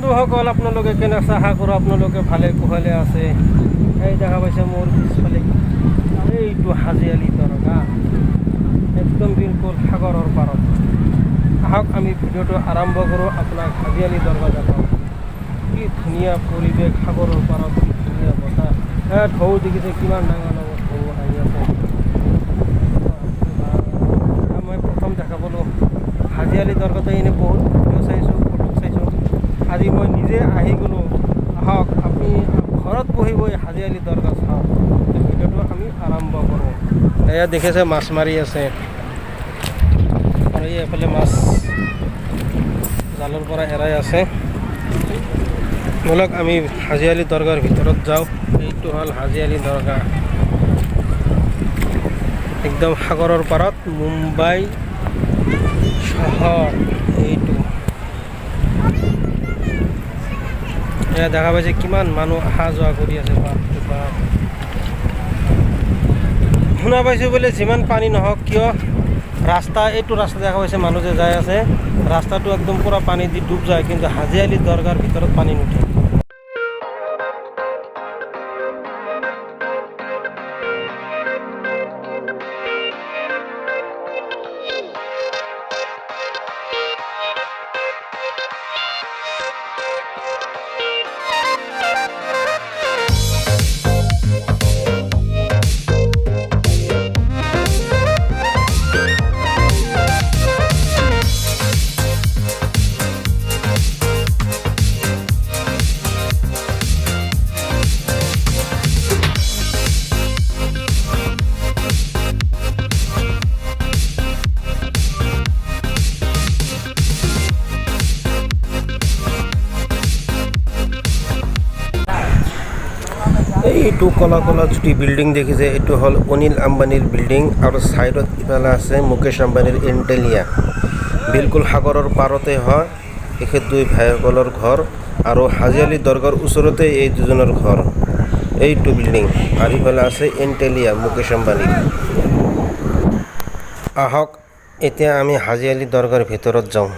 বন্ধুসকল আপোনালোকে কেনে আছে আশা কৰোঁ আপোনালোকে ভালে কুশলে আছে। এই দেখা পাইছে মোৰ পিছফালে এইটো হাজিআলি দৰগা একদম বিলকুল সাগৰৰ পাৰত। আহক আমি ভিডিঅ'টো আৰম্ভ কৰোঁ। আপোনাক হাজিআলি দৰগা দেখাওঁ। কি ধুনীয়া পৰিৱেশ, সাগৰৰ পাৰত কি ধুনীয়া বতাহ। ঢৌ দেখিছে কিমান ডাঙৰ ডাঙৰ ঢৌ আহি আছে। মই প্ৰথম দেখা পালোঁ হাজিআলি দৰগাতে এনে বহুত ভিডিঅ' চাইছোঁ, ফটো চাইছোঁ। আজি মই নিজে আহি গ'লোঁ। আহক আপুনি ঘৰত বহিব হাজিআলি দৰগা চাওক। ভিডিঅ'টো আমি আৰম্ভ কৰোঁ। এয়া দেখিছে মাছ মাৰি আছে আৰু এইফালে মাছ জালৰ পৰা এৰাই আছে। বলক আমি হাজিআলি দৰগাৰ ভিতৰত যাওঁ। এইটো হ'ল হাজিআলি দৰগা, একদম সাগৰৰ পাৰত, মুম্বাই চহৰ। এইটো এয়া দেখা পাইছে কিমান মানুহ অহা যোৱা কৰি আছে। শুনা পাইছোঁ বোলে যিমান পানী নহওক কিয় ৰাস্তা, এইটো ৰাস্তা দেখা পাইছে মানুহ যে যাই আছে, ৰাস্তাটো একদম পূৰা পানী দি ডুব যায়, কিন্তু হাজিআলি দৰগাৰ ভিতৰত পানী নুঠে। এইটো কলা কলা জুটি বিল্ডিং দেখিছে, এইটো হ'ল অনিল আম্বানীৰ বিল্ডিং আৰু ছাইডত ইফালে আছে মুকেশ আম্বানীৰ ইণ্টেলিয়া। বিলকুল সাগৰৰ পাৰতে হয় এখেত দুই ভাইসকলৰ ঘৰ, আৰু হাজিআলি দৰগাৰ ওচৰতে এই দুজনৰ ঘৰ। এইটো বিল্ডিং আৰু ইফালে আছে ইণ্টেলিয়া মুকেশ আম্বানীৰ। আহক এতিয়া আমি হাজিআলি দৰগাৰ ভিতৰত যাওঁ।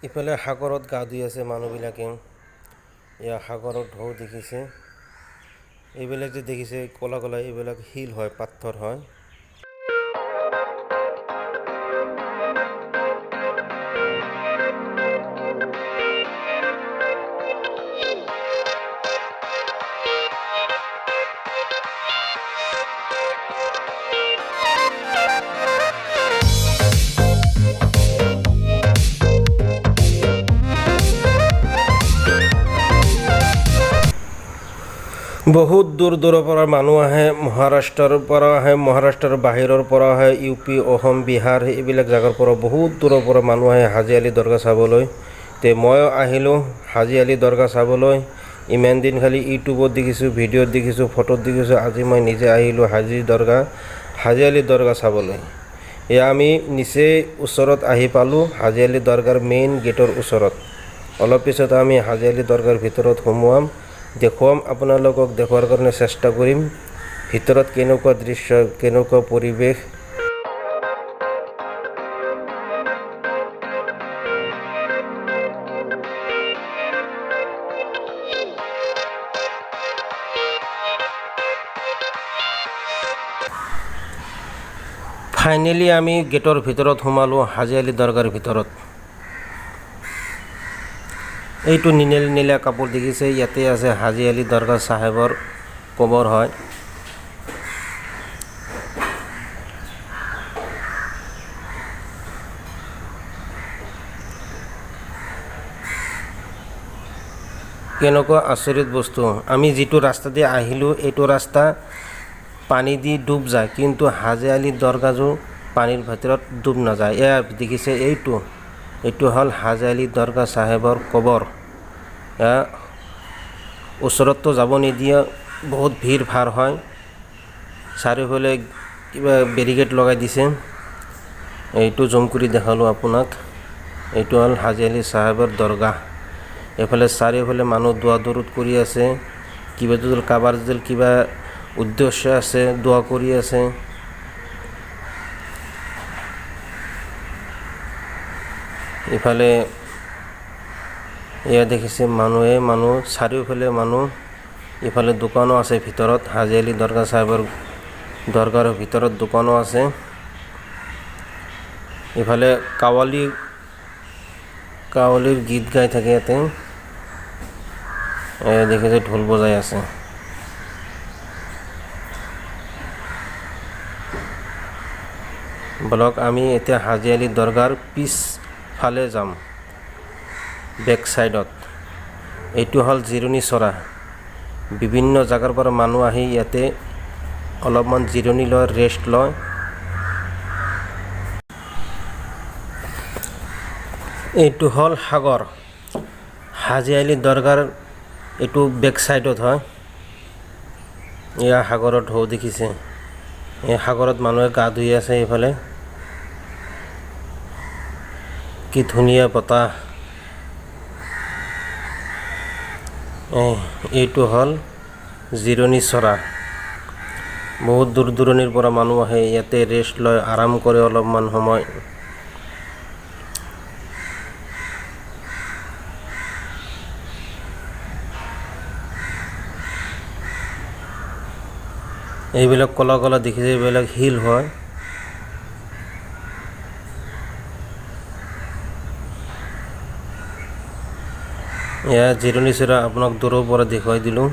ইফালে সাগৰত গা ধুই আছে মানুহবিলাকে। এয়া সাগৰৰ ঢৌ দেখিছে। এইবিলাক যে দেখিছে ক'লা ক'লা, এইবিলাক শিল হয়, পাথৰ হয়। বহুত দূৰ দূৰৰ পৰা মানুহ আহে, মহাৰাষ্ট্ৰৰ পৰা আহে, মহাৰাষ্ট্ৰৰ বাহিৰৰ পৰা আহে, ইউ.পি., অসম, বিহাৰ, এইবিলাক জেগাৰ পৰা বহুত দূৰৰ পৰা মানুহ আহে হাজিআলি দৰগা চাবলৈ। তে ময়ো আহিলোঁ হাজিআলি দৰগা চাবলৈ। ইমান দিন খালি ইউটিউবত দেখিছোঁ, ভিডিঅ'ত দেখিছোঁ, ফটোত দেখিছোঁ। আজি মই নিজে আহিলোঁ হাজিআলি দৰগা চাবলৈ। এয়া আমি নিচেই ওচৰত আহি পালোঁ, হাজিআলি দৰগাৰ মেইন গেটৰ ওচৰত। অলপ পিছত আমি হাজিআলি দৰগাৰ ভিতৰত সোমোৱাম, দেখুৱাম আপোনালোকক, দেখুৱাৰ কাৰণে চেষ্টা কৰিম ভিতৰত কেনেকুৱা দৃশ্য, কেনেকুৱা পৰিৱেশ। ফাইনেলি আমি গেটৰ ভিতৰত সোমালোঁ, হাজিআলি দৰগাৰ ভিতৰত। এইটো নীলা কাপোৰ দেখিছে, ইয়াতে আছে হাজিআলি দৰগা চাহেবৰ কবৰ হয়। কেনেকুৱা আচৰিত বস্তু। আমি যিটো ৰাস্তা দি আহিলোঁ এইটো ৰাস্তা পানী দি ডুব যায়, কিন্তু হাজিআলি দৰগাযোৰ পানীৰ ভিতৰত ডুব নাযায়। এয়া দেখিছে, এইটো হ'ল হাজিআলি দৰগা চাহেবৰ কবৰ। ওচৰততো যাব নিদিয়ে, বহুত ভিৰ ভাৰ হয়। চাৰিওফালে কিবা বেৰিকেড লগাই দিছে। এইটো জুম কৰি দেখালোঁ আপোনাক। এইটো হ'ল হাজী আলি চাহেবৰ দৰগাহ। এইফালে চাৰিওফালে মানুহ দোৱা দৰুদ কৰি আছে। কিবা যদি কাৰোবাৰ যদি কিবা উদ্দেশ্য আছে দোৱা কৰি আছে। ইফালে এয়া দেখিছে মানুহ চাৰিওফালে মানুহ। ইফালে দোকানো আছে ভিতৰত। হাজী আলি দৰগাহ চাহেবৰ দৰগাহৰ ভিতৰত দোকানো আছে। ইফালে কাৱালীৰ গীত গাই থাকে ইয়াতে। দেখিছে ঢোল বজাই আছে। বলক আমি এতিয়া হাজী আলি দৰগাহৰ পিছফালে যাম, বেক চাইডত। এইটো হ'ল জিৰণি চৰা। বিভিন্ন জাগাৰ পৰা মানুহ আহি ইয়াতে অলপমান জিৰণি লয়, ৰেষ্ট লয়। এইটো হ'ল সাগৰ। হাজী আলি দৰগাহৰ এইটো বেক চাইডত হয়। এয়া সাগৰৰ ঢৌ দেখিছে। এই সাগৰত মানুহে গা ধুই আছে। এইফালে কি ধুনীয়া বতাহ। এইটো হ'ল জিৰণি চৰা। বহুত দূৰ দূৰণিৰ পৰা মানুহ আহে ইয়াতে ৰেষ্ট লয়, আৰাম কৰে অলপমান সময়। এইবিলাক কলা কলা দেখিছে, এইবিলাক শিল হয়। এয়া জিৰণি চৰা আপোনাক দূৰৰ পৰা দেখুৱাই দিলোঁ।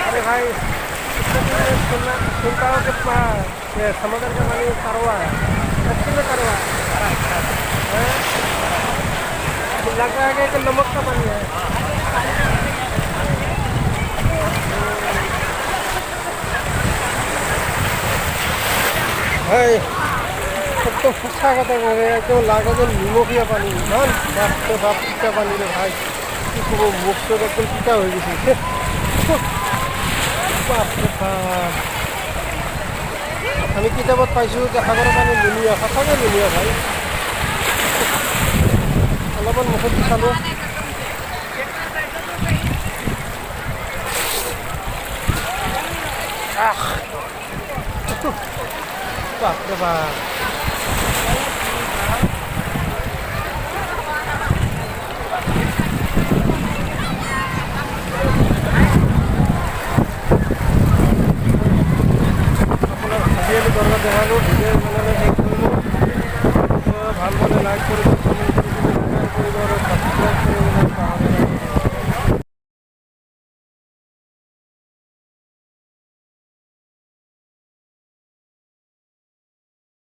अरे भाई सुनता हो कितना ये समुद्र का पानी करवा है, अच्छी में करवा है। लग रहा है कि नमक का पानी है। भाई सब तो फंसा का तो एकदम लागा तो निमकिया पानी मान बाप तो बाप टीका पानी रे भाई कि को मुख तो एकदम टीका हो गई। আমি কিতাপত পাইছোঁ যে সাগৰৰ পানী লুনিয়া, সঁচাকৈ লুনিয়া ভাই। অলপমান মুখত চালোঁ। বাপৰে বাপ। দৰগাহ দেখালোঁ, ভিডিঅ' বনালে শেষ কৰিলোঁ। ভাল পালে লাইক কৰিব।